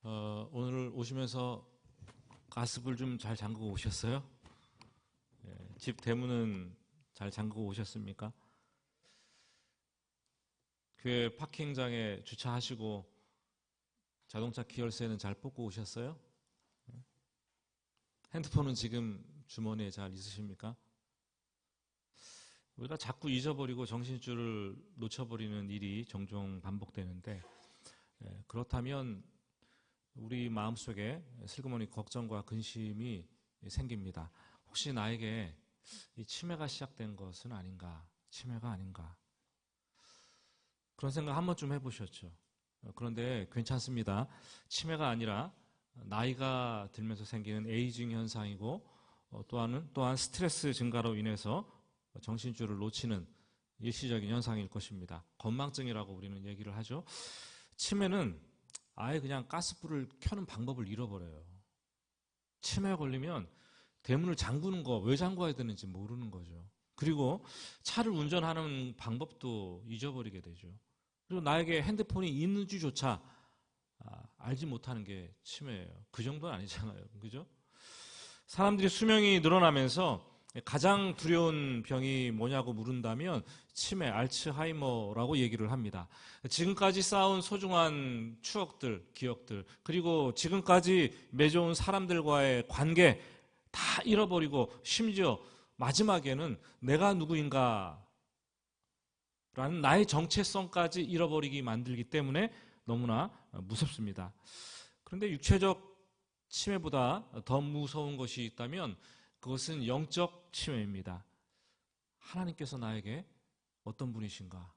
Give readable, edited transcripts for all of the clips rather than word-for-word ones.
오늘 오시면서 가습을 좀 잘 잠그고 오셨어요? 집 대문은 잘 잠그고 오셨습니까? 교회 파킹장에 주차하시고 자동차 키열쇠는 잘 뽑고 오셨어요? 핸드폰은 지금 주머니에 잘 있으십니까? 우리가 자꾸 잊어버리고 정신줄을 놓쳐버리는 일이 종종 반복되는데, 그렇다면 우리 마음속에 슬그머니 걱정과 근심이 생깁니다. 혹시 나에게 이 치매가 시작된 것은 아닌가? 치매가 아닌가? 그런 생각 한 번쯤 해보셨죠? 그런데 괜찮습니다. 치매가 아니라 나이가 들면서 생기는 에이징 현상이고, 또한 스트레스 증가로 인해서 정신줄을 놓치는 일시적인 현상일 것입니다. 건망증이라고 우리는 얘기를 하죠. 치매는 아예 그냥 가스불을 켜는 방법을 잃어버려요. 치매에 걸리면 대문을 잠그는 거 왜 잠궈야 되는지 모르는 거죠. 그리고 차를 운전하는 방법도 잊어버리게 되죠. 그리고 나에게 핸드폰이 있는지조차 알지 못하는 게 치매예요. 그 정도는 아니잖아요. 그죠? 사람들이 수명이 늘어나면서 가장 두려운 병이 뭐냐고 물은다면 치매, 알츠하이머라고 얘기를 합니다. 지금까지 쌓은 소중한 추억들, 기억들, 그리고 지금까지 맺어온 사람들과의 관계 다 잃어버리고 심지어 마지막에는 내가 누구인가 라는 나의 정체성까지 잃어버리게 만들기 때문에 너무나 무섭습니다. 그런데 육체적 치매보다 더 무서운 것이 있다면 그것은 영적 치매입니다. 하나님께서 나에게 어떤 분이신가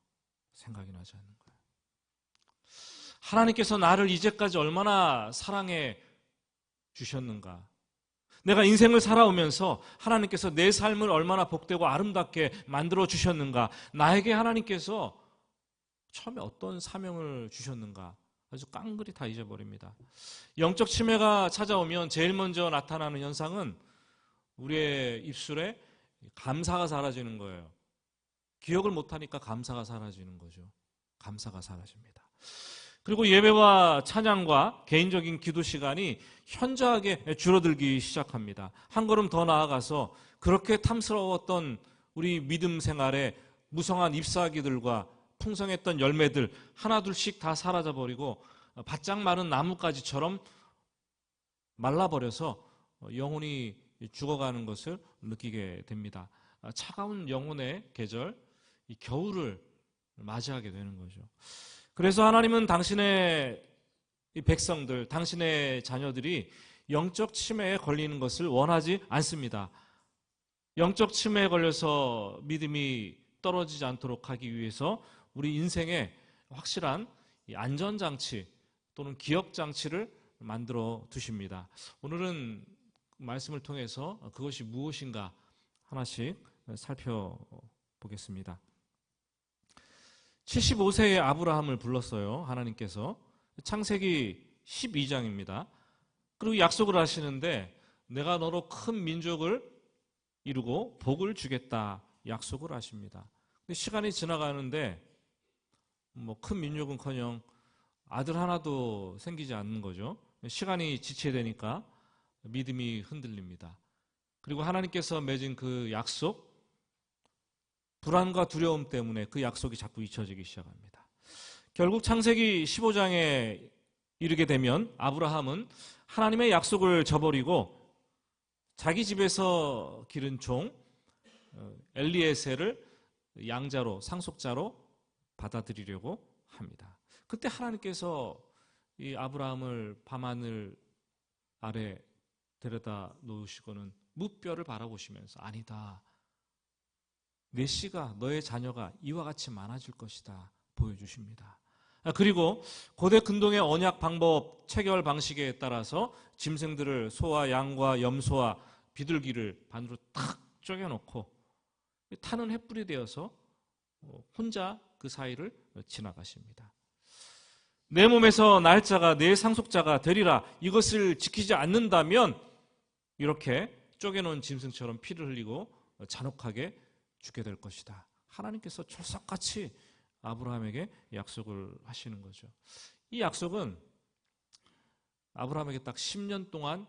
생각이 나지 않는 거예요. 하나님께서 나를 이제까지 얼마나 사랑해 주셨는가. 내가 인생을 살아오면서 하나님께서 내 삶을 얼마나 복되고 아름답게 만들어 주셨는가. 나에게 하나님께서 처음에 어떤 사명을 주셨는가. 아주 깡그리 다 잊어버립니다. 영적 치매가 찾아오면 제일 먼저 나타나는 현상은 우리의 입술에 감사가 사라지는 거예요. 기억을 못하니까 감사가 사라지는 거죠. 감사가 사라집니다. 그리고 예배와 찬양과 개인적인 기도 시간이 현저하게 줄어들기 시작합니다. 한 걸음 더 나아가서 그렇게 탐스러웠던 우리 믿음 생활의 무성한 잎사귀들과 풍성했던 열매들 하나둘씩 다 사라져버리고 바짝 마른 나뭇가지처럼 말라버려서 영혼이 죽어가는 것을 느끼게 됩니다. 차가운 영혼의 계절, 이 겨울을 맞이하게 되는 거죠. 그래서 하나님은 당신의 백성들, 당신의 자녀들이 영적 치매에 걸리는 것을 원하지 않습니다. 영적 치매에 걸려서 믿음이 떨어지지 않도록 하기 위해서 우리 인생에 확실한 안전장치 또는 기억장치를 만들어 두십니다. 오늘은 말씀을 통해서 그것이 무엇인가 하나씩 살펴보겠습니다. 75세의 아브라함을 불렀어요. 하나님께서. 창세기 12장입니다. 그리고 약속을 하시는데 내가 너로 큰 민족을 이루고 복을 주겠다 약속을 하십니다. 근데 시간이 지나가는데 큰 민족은커녕 아들 하나도 생기지 않는 거죠. 시간이 지체되니까 믿음이 흔들립니다. 그리고 하나님께서 맺은 그 약속, 불안과 두려움 때문에 그 약속이 자꾸 잊혀지기 시작합니다. 결국 창세기 15장에 이르게 되면 아브라함은 하나님의 약속을 저버리고 자기 집에서 기른 종 엘리에셀을 양자로, 상속자로 받아들이려고 합니다. 그때 하나님께서 이 아브라함을 밤하늘 아래 데려다 놓으시고는 무뼈를 바라보시면서 아니다. 내 씨가 너의 자녀가 이와 같이 많아질 것이다 보여주십니다. 그리고 고대 근동의 언약 방법 체결 방식에 따라서 짐승들을 소와 양과 염소와 비둘기를 반으로 탁 쪼개놓고 타는 횃불이 되어서 혼자 그 사이를 지나가십니다. 내 몸에서 날짜가 내 상속자가 되리라. 이것을 지키지 않는다면 이렇게 쪼개놓은 짐승처럼 피를 흘리고 잔혹하게 죽게 될 것이다. 하나님께서 철석같이 아브라함에게 약속을 하시는 거죠. 이 약속은 아브라함에게 딱 10년 동안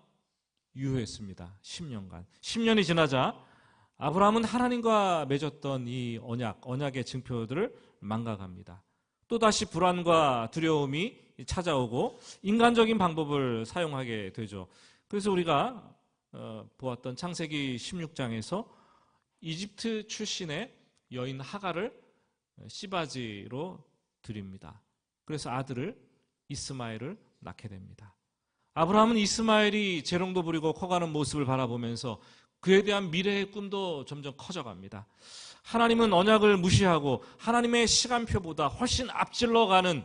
유효했습니다. 10년간. 10년이 지나자 아브라함은 하나님과 맺었던 이 언약의 증표들을 망각합니다. 또다시 불안과 두려움이 찾아오고 인간적인 방법을 사용하게 되죠. 그래서 우리가 보았던 창세기 16장에서 이집트 출신의 여인 하갈을 씨바지로 드립니다. 그래서 아들을 이스마엘을 낳게 됩니다. 아브라함은 이스마엘이 재롱도 부리고 커가는 모습을 바라보면서 그에 대한 미래의 꿈도 점점 커져갑니다. 하나님은 언약을 무시하고 하나님의 시간표보다 훨씬 앞질러가는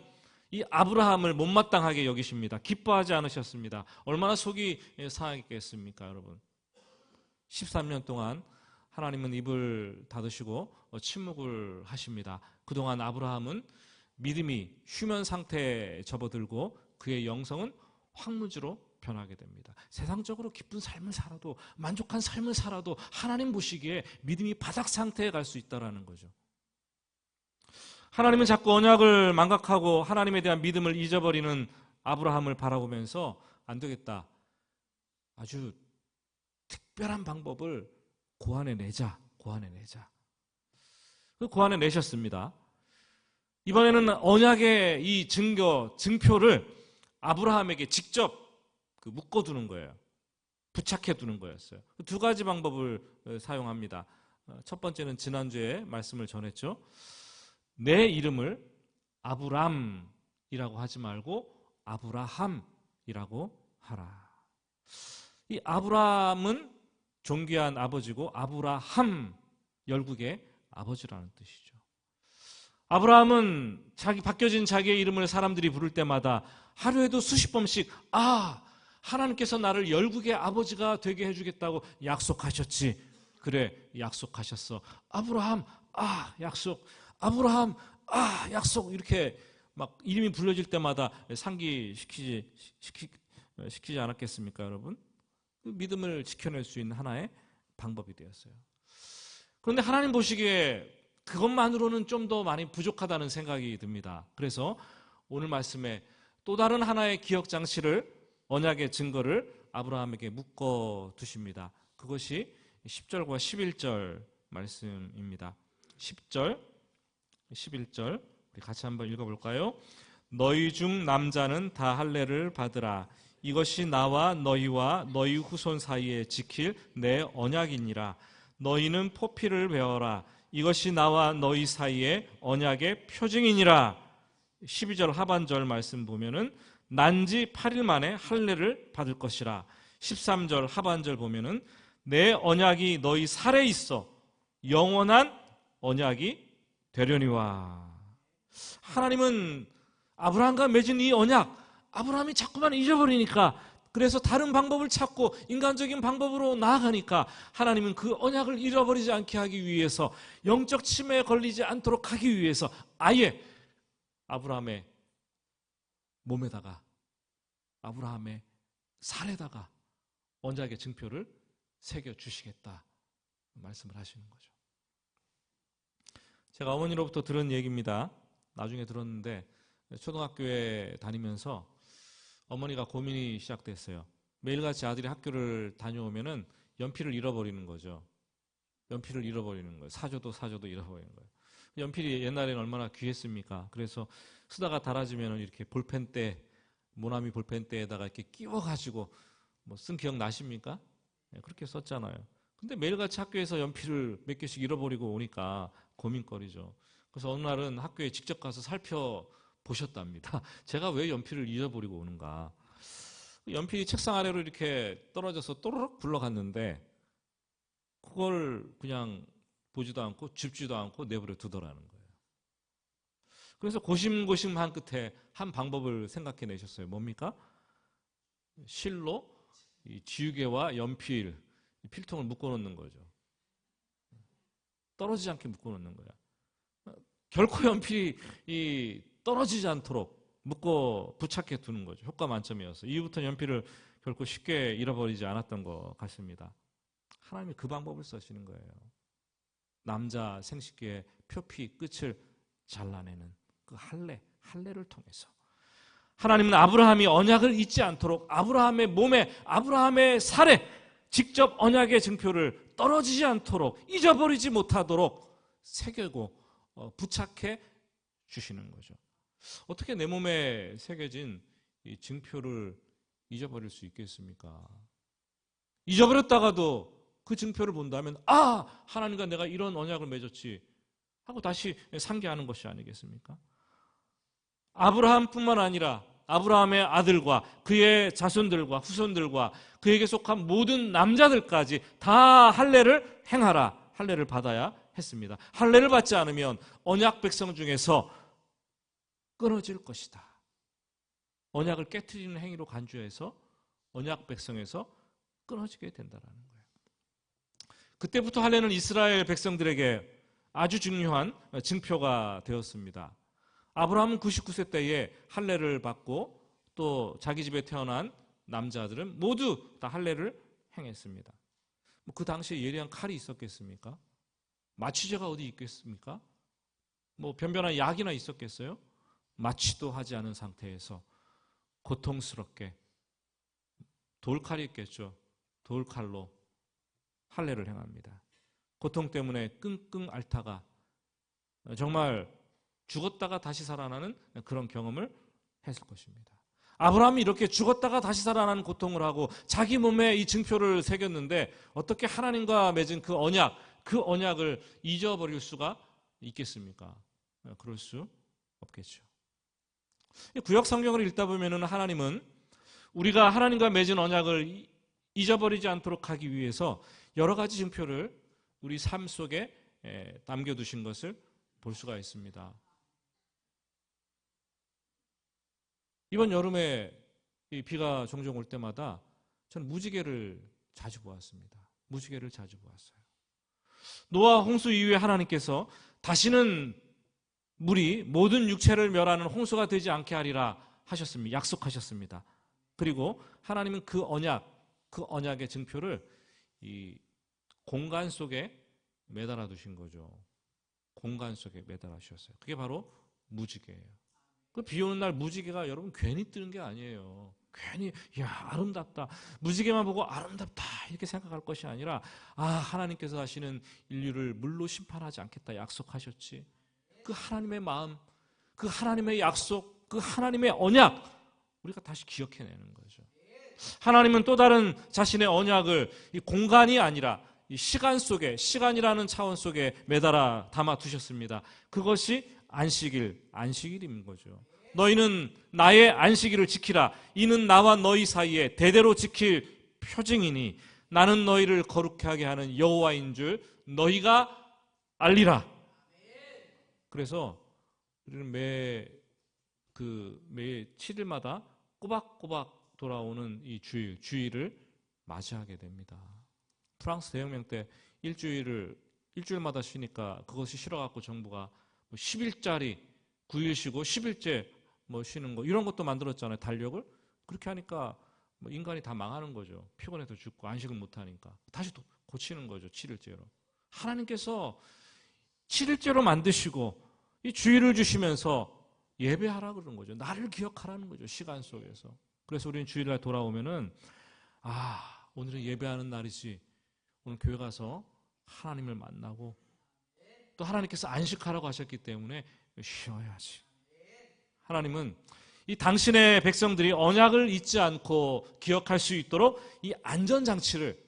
이 아브라함을 못마땅하게 여기십니다. 기뻐하지 않으셨습니다. 얼마나 속이 상하겠습니까, 여러분? 13년 동안 하나님은 입을 닫으시고 침묵을 하십니다. 그동안 아브라함은 믿음이 휴면 상태에 접어들고 그의 영성은 황무지로 변하게 됩니다. 세상적으로 기쁜 삶을 살아도 만족한 삶을 살아도 하나님 보시기에 믿음이 바닥 상태에 갈 수 있다는 거죠. 하나님은 자꾸 언약을 망각하고 하나님에 대한 믿음을 잊어버리는 아브라함을 바라보면서 안 되겠다. 아주 특별한 방법을 고안해내자. 고안해내셨습니다. 이번에는 언약의 이 증표를 아브라함에게 직접 묶어두는 거예요. 부착해두는 거였어요. 두 가지 방법을 사용합니다. 첫 번째는 지난주에 말씀을 전했죠. 내 이름을 아브람이라고 하지 말고 아브라함이라고 하라. 이 아브람은 존귀한 아버지고 아브라함 열국의 아버지라는 뜻이죠. 아브라함은 바뀌어진 자기의 이름을 사람들이 부를 때마다 하루에도 수십 번씩 하나님께서 나를 열국의 아버지가 되게 해주겠다고 약속하셨지. 그래, 약속하셨어. 아브라함, 약속. 아브라함, 약속. 이렇게 막 이름이 불려질 때마다 상기시키지 않았겠습니까, 여러분? 믿음을 지켜낼 수 있는 하나의 방법이 되었어요. 그런데 하나님 보시기에 그것만으로는 좀 더 많이 부족하다는 생각이 듭니다. 그래서 오늘 말씀에 또 다른 하나의 기억 장치를, 언약의 증거를 아브라함에게 묶어 두십니다. 그것이 10절과 11절 말씀입니다. 10절, 11절 우리 같이 한번 읽어볼까요? 너희 중 남자는 다 할례를 받으라. 이것이 나와 너희와 너희 후손 사이에 지킬 내 언약이니라. 너희는 포피를 베어라. 이것이 나와 너희 사이에 언약의 표징이니라. 12절 하반절 말씀 보면은 난지 8일 만에 할례를 받을 것이라. 13절 하반절 보면은 내 언약이 너희 살에 있어 영원한 언약이 되려니와. 하나님은 아브라함과 맺은 이 언약, 아브라함이 자꾸만 잊어버리니까, 그래서 다른 방법을 찾고 인간적인 방법으로 나아가니까 하나님은 그 언약을 잃어버리지 않게 하기 위해서, 영적 침해에 걸리지 않도록 하기 위해서 아예 아브라함의 몸에다가, 아브라함의 살에다가 언약의 증표를 새겨주시겠다 말씀을 하시는 거죠. 제가 어머니로부터 들은 얘기입니다. 나중에 들었는데, 초등학교에 다니면서 어머니가 고민이 시작됐어요. 매일같이 아들이 학교를 다녀오면은 연필을 잃어버리는 거죠. 연필을 잃어버리는 거예요. 사줘도 잃어버리는 거예요. 연필이 옛날에는 얼마나 귀했습니까? 그래서 쓰다가 닳아지면 이렇게 볼펜대, 모나미 볼펜대에다가 이렇게 끼워가지고 쓴 기억 나십니까? 네, 그렇게 썼잖아요. 근데 매일같이 학교에서 연필을 몇 개씩 잃어버리고 오니까 고민거리죠. 그래서 어느 날은 학교에 직접 가서 살펴보셨답니다. 제가 왜 연필을 잃어버리고 오는가. 연필이 책상 아래로 이렇게 떨어져서 또르륵 굴러갔는데 그걸 그냥 보지도 않고 줍지도 않고 내버려 두더라는 거예요. 그래서 고심고심한 끝에 한 방법을 생각해 내셨어요. 뭡니까? 실로 이 지우개와 연필, 필통을 묶어놓는 거죠. 떨어지지 않게 묶어놓는 거야. 결코 연필이 떨어지지 않도록 묶어 부착해 두는 거죠. 효과 만점이어서. 이후부터 연필을 결코 쉽게 잃어버리지 않았던 것 같습니다. 하나님이 그 방법을 쓰시는 거예요. 남자 생식기의 표피 끝을 잘라내는 그 할례를 통해서 하나님은 아브라함이 언약을 잊지 않도록 아브라함의 몸에, 아브라함의 살에 직접 언약의 증표를 떨어지지 않도록, 잊어버리지 못하도록 새기고 부착해 주시는 거죠. 어떻게 내 몸에 새겨진 이 증표를 잊어버릴 수 있겠습니까? 잊어버렸다가도 그 증표를 본다면 하나님과 내가 이런 언약을 맺었지 하고 다시 상기하는 것이 아니겠습니까? 아브라함뿐만 아니라 아브라함의 아들과 그의 자손들과 후손들과 그에게 속한 모든 남자들까지 다 할례를 행하라, 할례를 받아야 했습니다. 할례를 받지 않으면 언약 백성 중에서 끊어질 것이다. 언약을 깨트리는 행위로 간주해서 언약 백성에서 끊어지게 된다는 거예요. 그때부터 할례는 이스라엘 백성들에게 아주 중요한 증표가 되었습니다. 아브라함은 99세 때에 할례를 받고 또 자기 집에 태어난 남자들은 모두 다 할례를 행했습니다. 그 당시에 예리한 칼이 있었겠습니까? 마취제가 어디 있겠습니까? 변변한 약이나 있었겠어요? 마취도 하지 않은 상태에서 고통스럽게 돌칼이 있겠죠. 돌칼로 할례를 행합니다. 고통 때문에 끙끙 앓다가 정말 죽었다가 다시 살아나는 그런 경험을 했을 것입니다. 아브라함이 이렇게 죽었다가 다시 살아나는 고통을 하고 자기 몸에 이 증표를 새겼는데 어떻게 하나님과 맺은 그 언약을 잊어버릴 수가 있겠습니까? 그럴 수 없겠죠. 구약 성경을 읽다 보면은 하나님은 우리가 하나님과 맺은 언약을 잊어버리지 않도록 하기 위해서 여러 가지 증표를 우리 삶 속에 남겨두신 것을 볼 수가 있습니다. 이번 여름에 비가 종종 올 때마다 저는 무지개를 자주 보았습니다. 무지개를 자주 보았어요. 노아 홍수 이후에 하나님께서 다시는 물이 모든 육체를 멸하는 홍수가 되지 않게 하리라 하셨습니다. 약속하셨습니다. 그리고 하나님은 그 언약의 증표를 이 공간 속에 매달아 두신 거죠. 공간 속에 매달아 주셨어요. 그게 바로 무지개예요. 그 비 오는 날 무지개가 여러분 괜히 뜨는 게 아니에요. 괜히 아름답다. 무지개만 보고 아름답다 이렇게 생각할 것이 아니라 하나님께서 하시는 인류를 물로 심판하지 않겠다 약속하셨지. 그 하나님의 마음, 그 하나님의 약속, 그 하나님의 언약 우리가 다시 기억해내는 거죠. 하나님은 또 다른 자신의 언약을 이 공간이 아니라 이 시간 속에, 시간이라는 차원 속에 매달아 담아 두셨습니다. 그것이 안식일인 거죠. 너희는 나의 안식일을 지키라. 이는 나와 너희 사이에 대대로 지킬 표징이니 나는 너희를 거룩하게 하게 하는 여호와인 줄 너희가 알리라. 그래서 우리는 매 7일마다 꼬박꼬박 돌아오는 이 주일을 맞이하게 됩니다. 프랑스 대혁명 때 일주일마다 쉬니까 그것이 싫어갖고 정부가 10일짜리 9일 쉬고 10일째 쉬는 거 이런 것도 만들었잖아요. 달력을. 그렇게 하니까 인간이 다 망하는 거죠. 피곤해서 죽고 안식을 못하니까. 다시 또 고치는 거죠. 7일째로. 하나님께서 7일째로 만드시고 이 주일을 주시면서 예배하라 그러는 거죠. 나를 기억하라는 거죠. 시간 속에서. 그래서 우리는 주일날 돌아오면은 오늘은 예배하는 날이지. 오늘 교회 가서 하나님을 만나고 또 하나님께서 안식하라고 하셨기 때문에 쉬어야지. 하나님은 이 당신의 백성들이 언약을 잊지 않고 기억할 수 있도록 이 안전장치를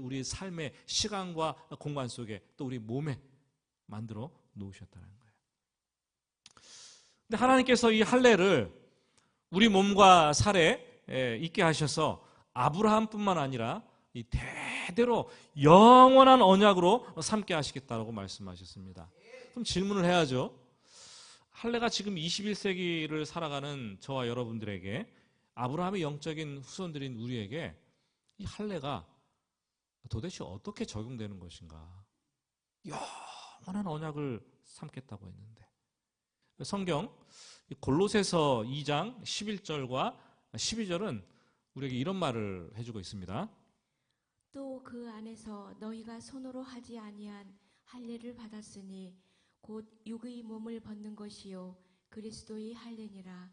우리의 삶의 시간과 공간 속에 또 우리 몸에 만들어 놓으셨다는 거예요. 근데 하나님께서 이 할례를 우리 몸과 살에 있게 하셔서 아브라함뿐만 아니라 이 대대로 영원한 언약으로 삼게 하시겠다고 말씀하셨습니다. 그럼 질문을 해야죠. 할례가 지금 21세기를 살아가는 저와 여러분들에게 아브라함의 영적인 후손들인 우리에게 이 할례가 도대체 어떻게 적용되는 것인가? 영원한 언약을 삼겠다고 했는데 성경 골로새서 2장 11절과 12절은 우리에게 이런 말을 해주고 있습니다. 또 그 안에서 너희가 손으로 하지 아니한 할례를 받았으니 곧 육의 몸을 벗는 것이요 그리스도의 할례니라.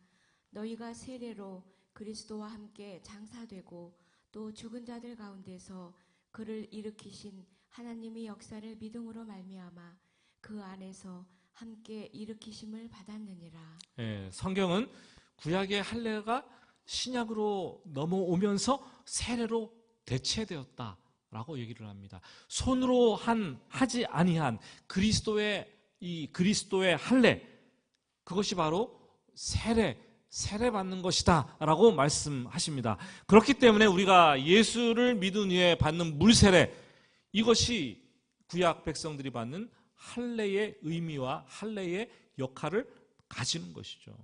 너희가 세례로 그리스도와 함께 장사되고 또 죽은 자들 가운데서 그를 일으키신 하나님의 역사를 믿음으로 말미암아 그 안에서 함께 일으키심을 받았느니라. 예, 성경은 구약의 할례가 신약으로 넘어오면서 세례로 대체되었다라고 얘기를 합니다. 손으로 하지 아니한 그리스도의 할례, 그것이 바로 세례 받는 것이다라고 말씀하십니다. 그렇기 때문에 우리가 예수를 믿은 후에 받는 물세례, 이것이 구약 백성들이 받는 할례의 의미와 할례의 역할을 가지는 것이죠.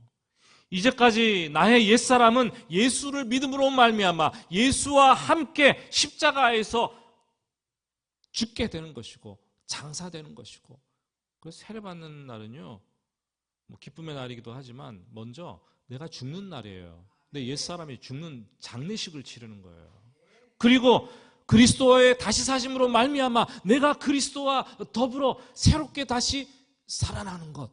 이제까지 나의 옛사람은 예수를 믿음으로 말미암아 예수와 함께 십자가에서 죽게 되는 것이고 장사되는 것이고, 그래서 세례받는 날은요, 뭐 기쁨의 날이기도 하지만 먼저 내가 죽는 날이에요. 내 옛사람이 죽는 장례식을 치르는 거예요. 그리고 그리스도의 다시 사심으로 말미암아 내가 그리스도와 더불어 새롭게 다시 살아나는 것,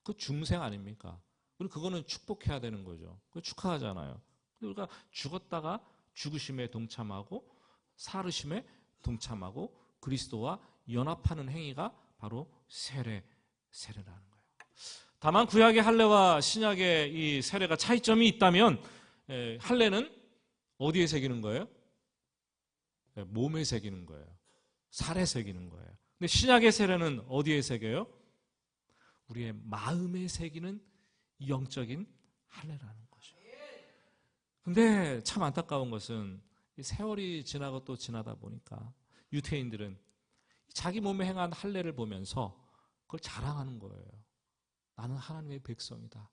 그 중생 아닙니까? 그리고 그거는 축복해야 되는 거죠. 그 축하하잖아요. 우리가 죽었다가 죽으심에 동참하고 살으심에 동참하고 그리스도와 연합하는 행위가 바로 세례라는 거예요. 다만 구약의 할례와 신약의 이 세례가 차이점이 있다면, 할례는 어디에 새기는 거예요? 몸에 새기는 거예요. 살에 새기는 거예요. 근데 신약의 세례는 어디에 새겨요? 우리의 마음에 새기는 영적인 할례라는 거죠. 근데 참 안타까운 것은 세월이 지나고 또 지나다 보니까 유태인들은 자기 몸에 행한 할례를 보면서 그걸 자랑하는 거예요. 나는 하나님의 백성이다.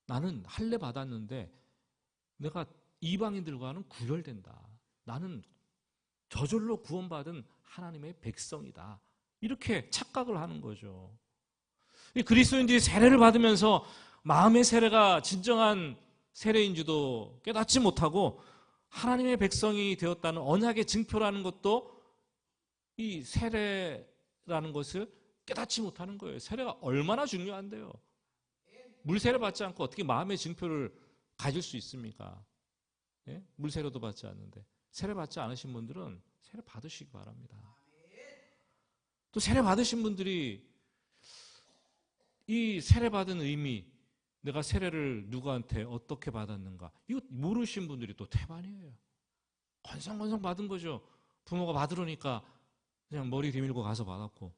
나는 할례 받았는데 내가 이방인들과는 구별된다. 나는 저절로 구원받은 하나님의 백성이다. 이렇게 착각을 하는 거죠. 그리스도인들이 세례를 받으면서 마음의 세례가 진정한 세례인지도 깨닫지 못하고 하나님의 백성이 되었다는 언약의 증표라는 것도 이 세례라는 것을 깨닫지 못하는 거예요. 세례가 얼마나 중요한데요. 물세례 받지 않고 어떻게 마음의 증표를 가질 수 있습니까? 예? 물세례도 받지 않는데. 세례 받지 않으신 분들은 세례 받으시기 바랍니다. 또 세례 받으신 분들이 이 세례 받은 의미, 내가 세례를 누구한테 어떻게 받았는가, 이거 모르신 분들이 또 태반이에요. 건성건성 받은 거죠. 부모가 받으러니까 그냥 머리 뒤밀고 가서 받았고.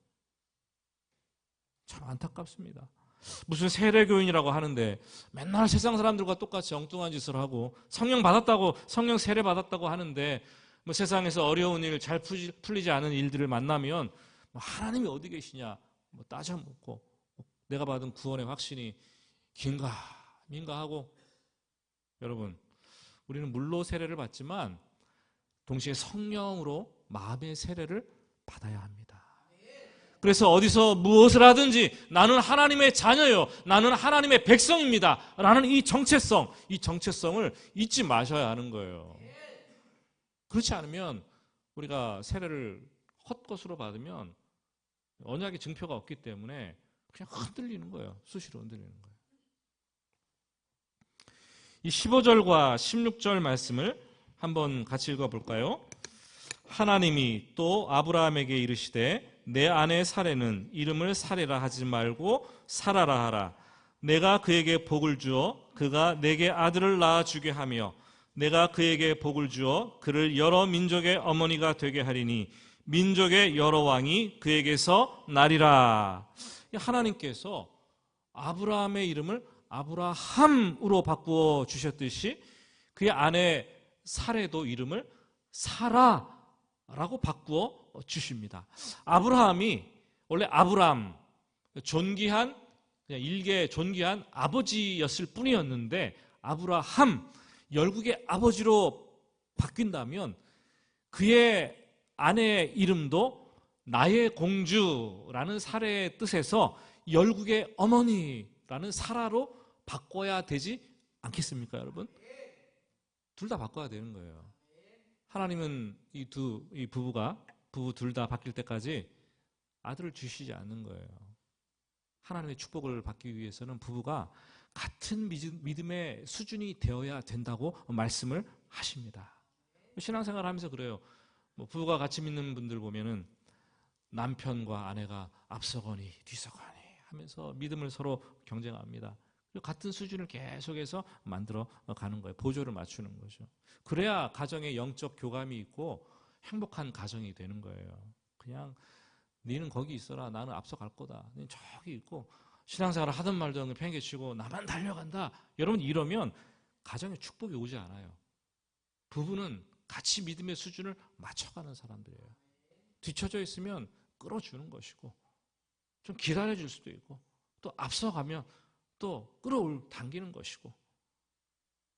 참 안타깝습니다. 무슨 세례교인이라고 하는데 맨날 세상 사람들과 똑같이 엉뚱한 짓을 하고 성령 받았다고, 성령 세례 받았다고 하는데 뭐 세상에서 어려운 일, 잘 풀리지 않은 일들을 만나면 뭐 하나님이 어디 계시냐 뭐 따져 묻고, 내가 받은 구원의 확신이 긴가 민가 하고. 여러분, 우리는 물로 세례를 받지만 동시에 성령으로 마음의 세례를 받아야 합니다. 그래서 어디서 무엇을 하든지 나는 하나님의 자녀요, 나는 하나님의 백성입니다 라는 이 정체성을 잊지 마셔야 하는 거예요. 그렇지 않으면 우리가 세례를 헛것으로 받으면 언약의 증표가 없기 때문에 그냥 흔들리는 거예요. 수시로 흔들리는 거예요. 이 15절과 16절 말씀을 한번 같이 읽어볼까요? 하나님이 또 아브라함에게 이르시되 내 아내 사레는 이름을 사레라 하지 말고 사라라 하라. 내가 그에게 복을 주어 그가 내게 아들을 낳아주게 하며 내가 그에게 복을 주어 그를 여러 민족의 어머니가 되게 하리니 민족의 여러 왕이 그에게서 나리라. 하나님께서 아브라함의 이름을 아브라함으로 바꾸어 주셨듯이 그의 아내 사레도 이름을 사라라고 바꾸어 주십니다. 아브라함이 원래 아브람, 존귀한, 그냥 일개 존귀한 아버지였을 뿐이었는데 아브라함, 열국의 아버지로 바뀐다면 그의 아내의 이름도 나의 공주라는 사례의 뜻에서 열국의 어머니라는 사라로 바꿔야 되지 않겠습니까, 여러분? 둘 다 바꿔야 되는 거예요. 하나님은 이 부부 둘 다 바뀔 때까지 아들을 주시지 않는 거예요. 하나님의 축복을 받기 위해서는 부부가 같은 믿음의 수준이 되어야 된다고 말씀을 하십니다. 신앙생활 하면서 그래요. 뭐 부부가 같이 믿는 분들 보면은 남편과 아내가 앞서거니 뒤서거니 하면서 믿음을 서로 경쟁합니다. 같은 수준을 계속해서 만들어 가는 거예요. 보조를 맞추는 거죠. 그래야 가정에 영적 교감이 있고 행복한 가정이 되는 거예요. 그냥 너는 거기 있어라. 나는 앞서갈 거다. 너는 저기 있고 신앙생활을 하든 말든 팽개치고 나만 달려간다. 여러분 이러면 가정에 축복이 오지 않아요. 부부는 같이 믿음의 수준을 맞춰가는 사람들이에요. 뒤쳐져 있으면 끌어주는 것이고 좀 기다려줄 수도 있고 또 앞서가면 또 당기는 것이고.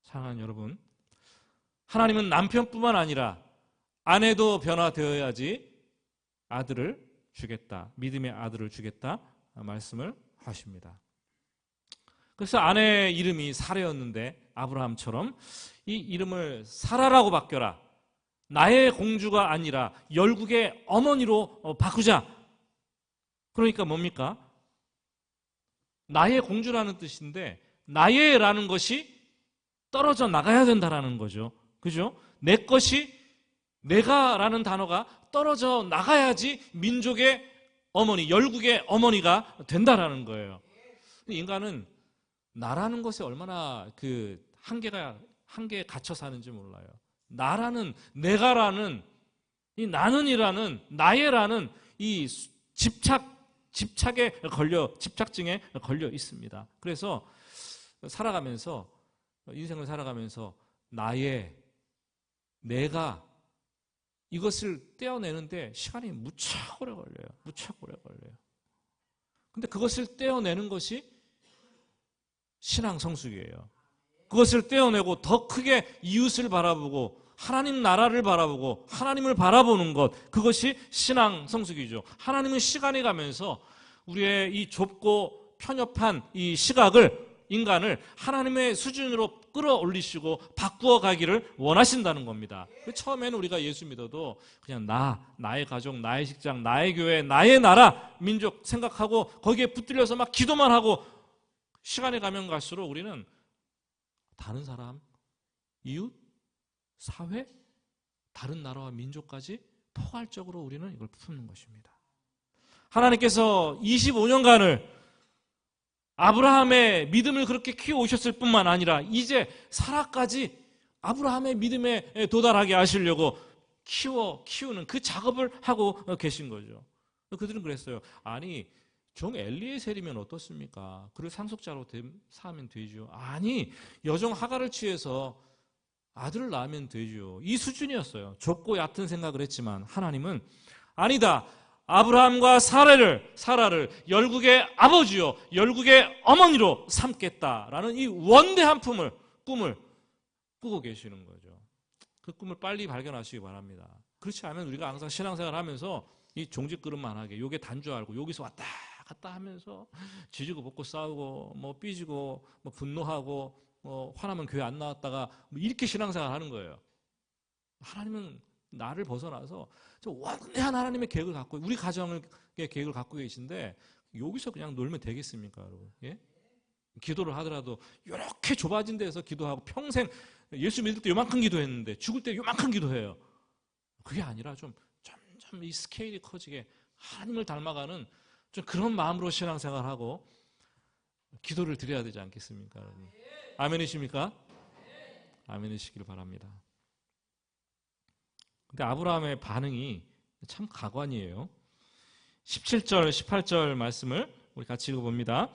사랑하는 여러분, 하나님은 남편뿐만 아니라 아내도 변화되어야지 아들을 주겠다, 믿음의 아들을 주겠다 말씀을 하십니다. 그래서 아내의 이름이 사라였는데 아브라함처럼 이 이름을 사라라고 바뀌어라, 나의 공주가 아니라 열국의 어머니로 바꾸자. 그러니까 뭡니까? 나의 공주라는 뜻인데 나의라는 것이 떨어져 나가야 된다라는 거죠. 그죠? 내 것이, 내가라는 단어가 떨어져 나가야지 민족의 어머니, 열국의 어머니가 된다라는 거예요. 인간은 나라는 것에 얼마나 그 한계에 갇혀 사는지 몰라요. 나라는, 내가라는, 이 나는이라는, 나의라는 이 집착증에 걸려 있습니다. 그래서 인생을 살아가면서 나의, 내가 이것을 떼어내는데 시간이 무척 오래 걸려요. 근데 그것을 떼어내는 것이 신앙 성숙이에요. 그것을 떼어내고 더 크게 이웃을 바라보고 하나님 나라를 바라보고 하나님을 바라보는 것, 그것이 신앙 성숙이죠. 하나님은 시간이 가면서 우리의 이 좁고 편협한 이 인간을 하나님의 수준으로 끌어올리시고 바꾸어 가기를 원하신다는 겁니다. 처음에는 우리가 예수 믿어도 그냥 나의 가족, 나의 직장, 나의 교회, 나의 나라, 민족 생각하고 거기에 붙들려서 막 기도만 하고, 시간이 가면 갈수록 우리는 다른 사람, 이웃, 사회, 다른 나라와 민족까지 포괄적으로 우리는 이걸 품는 것입니다. 하나님께서 25년간을 아브라함의 믿음을 그렇게 키워오셨을 뿐만 아니라 이제 사라까지 아브라함의 믿음에 도달하게 하시려고 키우는 그 작업을 하고 계신 거죠. 그들은 그랬어요. 아니, 종 엘리에셀이면 어떻습니까? 그를 상속자로 삼으면 되죠. 아니, 여종 하갈을 취해서 아들을 낳으면 되죠. 이 수준이었어요. 좁고 얕은 생각을 했지만 하나님은 아니다. 아브라함과 사라를 열국의 아버지요, 열국의 어머니로 삼겠다라는 이 원대한 꿈을 꾸고 계시는 거죠. 그 꿈을 빨리 발견하시기 바랍니다. 그렇지 않으면 우리가 항상 신앙생활 하면서 이 종직그릇만 하게, 요게 단줄 알고 여기서 왔다 갔다 하면서 지지고 볶고 싸우고 뭐 삐지고 뭐 분노하고 화나면 교회 안 나왔다가 뭐 이렇게 신앙생활 하는 거예요. 하나님은 나를 벗어나서 저 원대한 하나님의 계획을 갖고, 우리 가정의 계획을 갖고 계신데 여기서 그냥 놀면 되겠습니까, 여러분? 예? 기도를 하더라도 이렇게 좁아진 데서 기도하고 평생 예수 믿을 때 요만큼 기도했는데 죽을 때 요만큼 기도해요. 그게 아니라 좀 점점 이 스케일이 커지게 하나님을 닮아가는 좀 그런 마음으로 신앙생활하고 기도를 드려야 되지 않겠습니까, 여러분? 아멘이십니까? 아멘이시길 바랍니다. 근데 아브라함의 반응이 참 가관이에요. 17절, 18절 말씀을 우리 같이 읽어봅니다.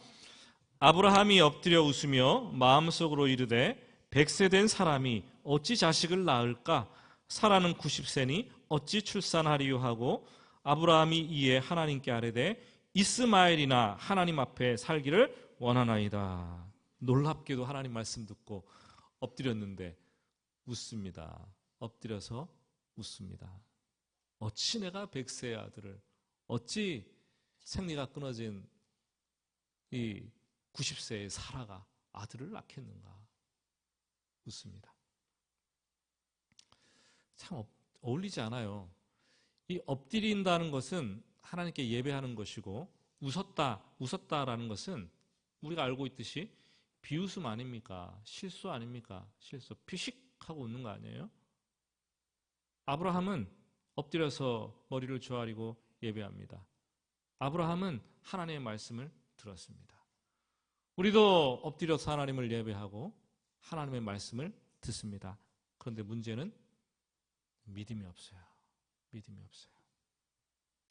아브라함이 엎드려 웃으며 마음속으로 이르되 100세 된 사람이 어찌 자식을 낳을까? 사라는 90세니 어찌 출산하리요 하고 아브라함이 이에 하나님께 아뢰되 이스마엘이나 하나님 앞에 살기를 원하나이다. 놀랍게도 하나님 말씀 듣고 엎드렸는데 웃습니다. 엎드려서 웃습니다. 어찌 내가 100세의 아들을, 어찌 생리가 끊어진 이 90세의 사라가 아들을 낳겠는가? 웃습니다. 참 어울리지 않아요. 이 엎드린다는 것은 하나님께 예배하는 것이고 웃었다라는 것은 우리가 알고 있듯이 비웃음 아닙니까? 실수 아닙니까? 실수. 피식하고 웃는 거 아니에요? 아브라함은 엎드려서 머리를 조아리고 예배합니다. 아브라함은 하나님의 말씀을 들었습니다. 우리도 엎드려서 하나님을 예배하고 하나님의 말씀을 듣습니다. 그런데 문제는 믿음이 없어요. 믿음이 없어요.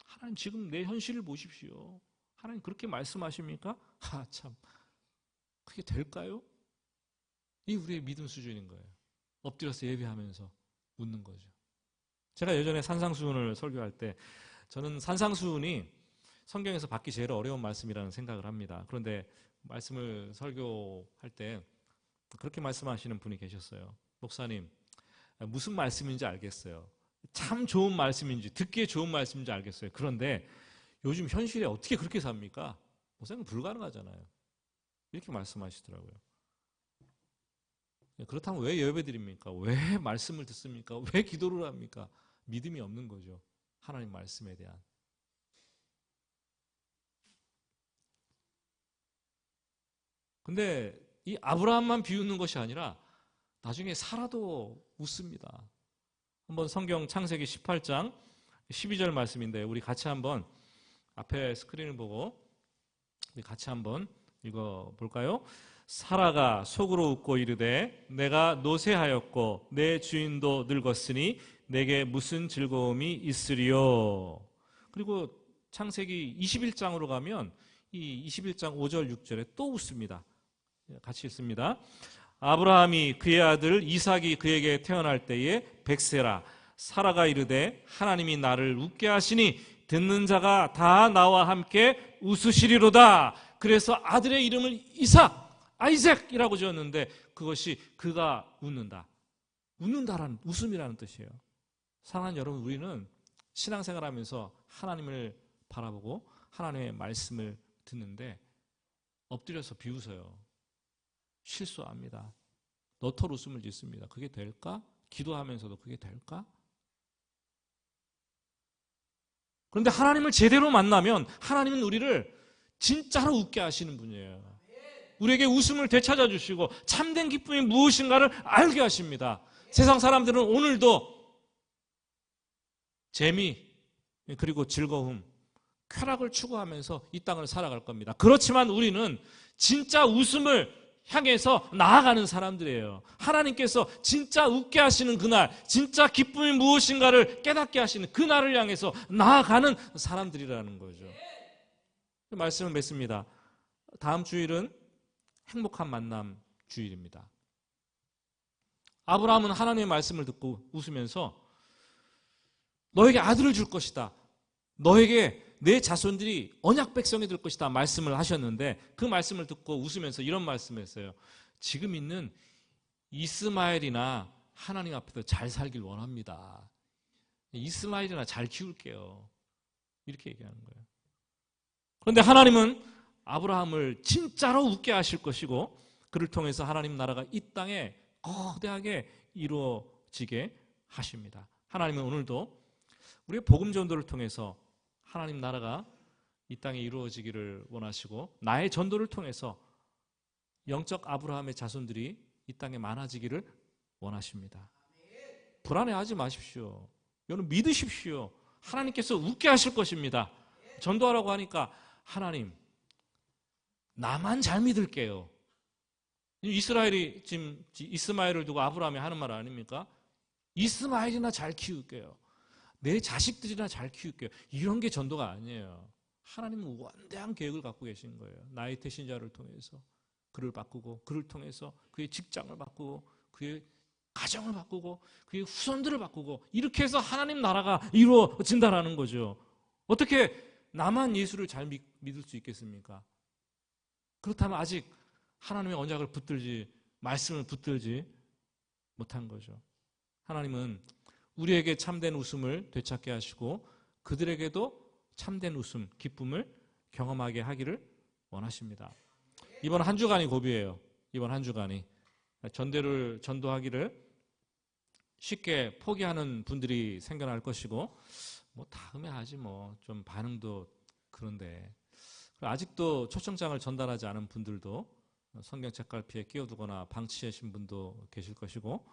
하나님 지금 내 현실을 보십시오. 하나님 그렇게 말씀하십니까? 참, 그게 될까요? 이 우리의 믿음 수준인 거예요. 엎드려서 예배하면서 웃는 거죠. 제가 예전에 산상수훈을 설교할 때 저는 산상수훈이 성경에서 받기 제일 어려운 말씀이라는 생각을 합니다. 그런데 말씀을 설교할 때 그렇게 말씀하시는 분이 계셨어요. 목사님, 무슨 말씀인지 알겠어요. 참 좋은 말씀인지 듣기에 좋은 말씀인지 알겠어요. 그런데 요즘 현실에 어떻게 그렇게 삽니까? 목사님 불가능하잖아요. 이렇게 말씀하시더라고요. 그렇다면 왜 예배드립니까? 왜 말씀을 듣습니까? 왜 기도를 합니까? 믿음이 없는 거죠. 하나님 말씀에 대한. 근데 이 아브라함만 비웃는 것이 아니라 나중에 사라도 웃습니다. 한번 성경 창세기 18장 12절 말씀인데 우리 같이 한번 앞에 스크린을 보고 우리 같이 한번 읽어볼까요? 사라가 속으로 웃고 이르되 내가 노쇠하였고 내 주인도 늙었으니 내게 무슨 즐거움이 있으리요. 그리고 창세기 21장으로 가면 이 21장 5절 6절에 또 웃습니다. 같이 읽습니다. 아브라함이 그의 아들 이삭이 그에게 태어날 때에 백세라 사라가 이르되 하나님이 나를 웃게 하시니 듣는 자가 다 나와 함께 웃으시리로다. 그래서 아들의 이름을 아이색이라고 지었는데 그것이 그가 웃는다. 웃는다라는 웃음이라는 뜻이에요. 사랑하는 여러분, 우리는 신앙생활하면서 하나님을 바라보고 하나님의 말씀을 듣는데 엎드려서 비웃어요. 실수합니다. 너털 웃음을 짓습니다. 그게 될까? 기도하면서도 그게 될까? 그런데 하나님을 제대로 만나면 하나님은 우리를 진짜로 웃게 하시는 분이에요. 우리에게 웃음을 되찾아 주시고 참된 기쁨이 무엇인가를 알게 하십니다. 세상 사람들은 오늘도 재미 그리고 즐거움, 쾌락을 추구하면서 이 땅을 살아갈 겁니다. 그렇지만 우리는 진짜 웃음을 향해서 나아가는 사람들이에요. 하나님께서 진짜 웃게 하시는 그날, 진짜 기쁨이 무엇인가를 깨닫게 하시는 그날을 향해서 나아가는 사람들이라는 거죠. 말씀을 맺습니다. 다음 주일은 행복한 만남 주일입니다. 아브라함은 하나님의 말씀을 듣고 웃으면서 너에게 아들을 줄 것이다. 너에게 내 자손들이 언약 백성이 될 것이다 말씀을 하셨는데 그 말씀을 듣고 웃으면서 이런 말씀을 했어요. 지금 있는 이스마엘이나 하나님 앞에서 잘 살길 원합니다. 이스마엘이나 잘 키울게요. 이렇게 얘기하는 거예요. 그런데 하나님은 아브라함을 진짜로 웃게 하실 것이고 그를 통해서 하나님 나라가 이 땅에 거대하게 이루어지게 하십니다. 하나님은 오늘도 우리의 복음 전도를 통해서 하나님 나라가 이 땅에 이루어지기를 원하시고 나의 전도를 통해서 영적 아브라함의 자손들이 이 땅에 많아지기를 원하십니다. 불안해하지 마십시오. 여러분 믿으십시오. 하나님께서 웃게 하실 것입니다. 전도하라고 하니까 하나님 나만 잘 믿을게요. 이스라엘이 지금 이스마엘을 두고 아브라함이 하는 말 아닙니까? 이스마엘이나 잘 키울게요. 내 자식들이나 잘 키울게요. 이런 게 전도가 아니에요. 하나님은 원대한 계획을 갖고 계신 거예요. 나의 태신자를 통해서 그를 바꾸고 그를 통해서 그의 직장을 바꾸고 그의 가정을 바꾸고 그의 후손들을 바꾸고 이렇게 해서 하나님 나라가 이루어진다라는 거죠. 어떻게 나만 예수를 잘 믿을 수 있겠습니까? 그렇다면 아직 하나님의 언약을 붙들지 말씀을 붙들지 못한 거죠. 하나님은 우리에게 참된 웃음을 되찾게 하시고 그들에게도 참된 웃음, 기쁨을 경험하게 하기를 원하십니다. 이번 한 주간이 고비예요. 이번 한 주간이 전도를 전도하기를 쉽게 포기하는 분들이 생겨날 것이고 뭐 다음에 하지 뭐 좀 반응도 그런데 아직도 초청장을 전달하지 않은 분들도 성경 책갈피에 끼워두거나 방치하신 분도 계실 것이고,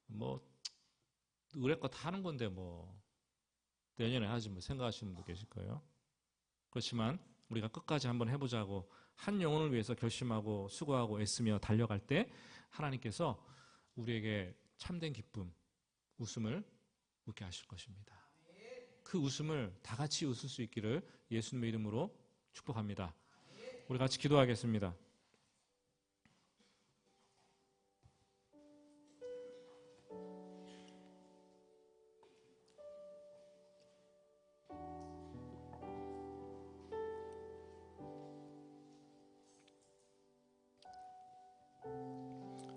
뭐 의뢰껏 하는 건데 뭐 내년에 하지 뭐 생각하시는 분도 계실 거예요. 그렇지만 우리가 끝까지 한번 해보자고 한 영혼을 위해서 결심하고 수고하고 애쓰며 달려갈 때 하나님께서 우리에게 참된 기쁨, 웃음을 웃게 하실 것입니다. 그 웃음을 다 같이 웃을 수 있기를 예수님의 이름으로 축복합니다. 우리 같이 기도하겠습니다.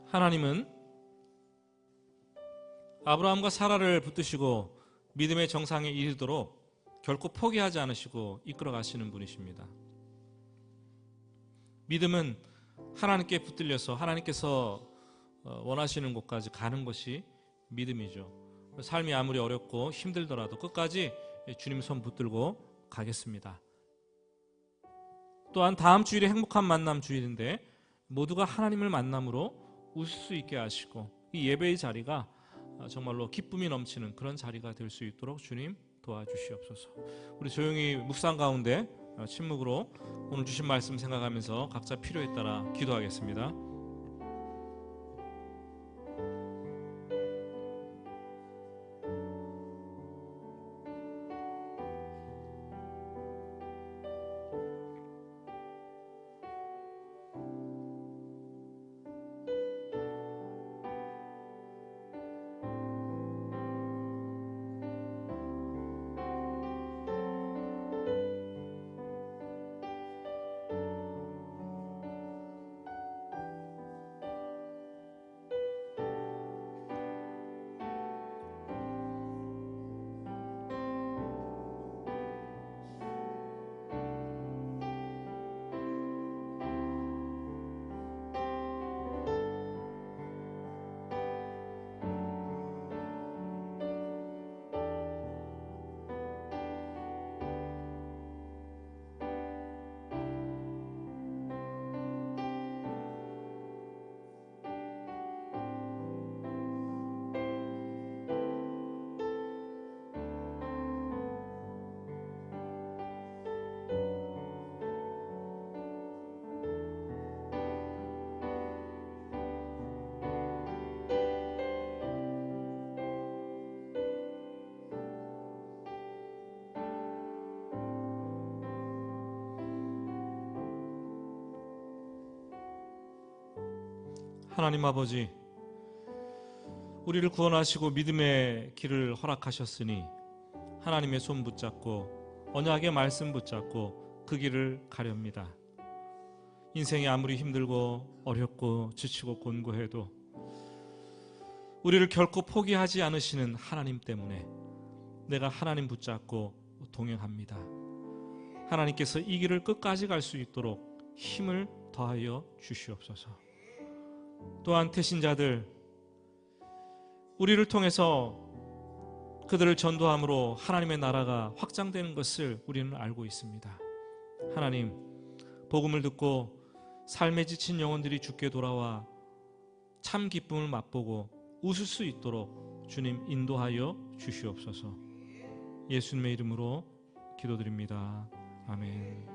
하나님은 아브라함과 사라를 붙드시고 믿음의 정상에 이르도록 결코 포기하지 않으시고 이끌어 가시는 분이십니다. 믿음은 하나님께 붙들려서 하나님께서 원하시는 곳까지 가는 것이 믿음이죠. 삶이 아무리 어렵고 힘들더라도 끝까지 주님 손 붙들고 가겠습니다. 또한 다음 주일이 행복한 만남 주일인데 모두가 하나님을 만남으로 웃을 수 있게 하시고 이 예배의 자리가 정말로 기쁨이 넘치는 그런 자리가 될 수 있도록 주님 도와주시옵소서. 우리 조용히 묵상 가운데 침묵으로 오늘 주신 말씀 생각하면서 각자 필요에 따라 기도하겠습니다. 하나님 아버지, 우리를 구원하시고 믿음의 길을 허락하셨으니 하나님의 손 붙잡고 언약의 말씀 붙잡고 그 길을 가렵니다. 인생이 아무리 힘들고 어렵고 지치고 곤고해도 우리를 결코 포기하지 않으시는 하나님 때문에 내가 하나님 붙잡고 동행합니다. 하나님께서 이 길을 끝까지 갈 수 있도록 힘을 더하여 주시옵소서. 또한 태신자들, 우리를 통해서 그들을 전도함으로 하나님의 나라가 확장되는 것을 우리는 알고 있습니다. 하나님, 복음을 듣고 삶에 지친 영혼들이 주께 돌아와 참 기쁨을 맛보고 웃을 수 있도록 주님 인도하여 주시옵소서. 예수님의 이름으로 기도드립니다. 아멘.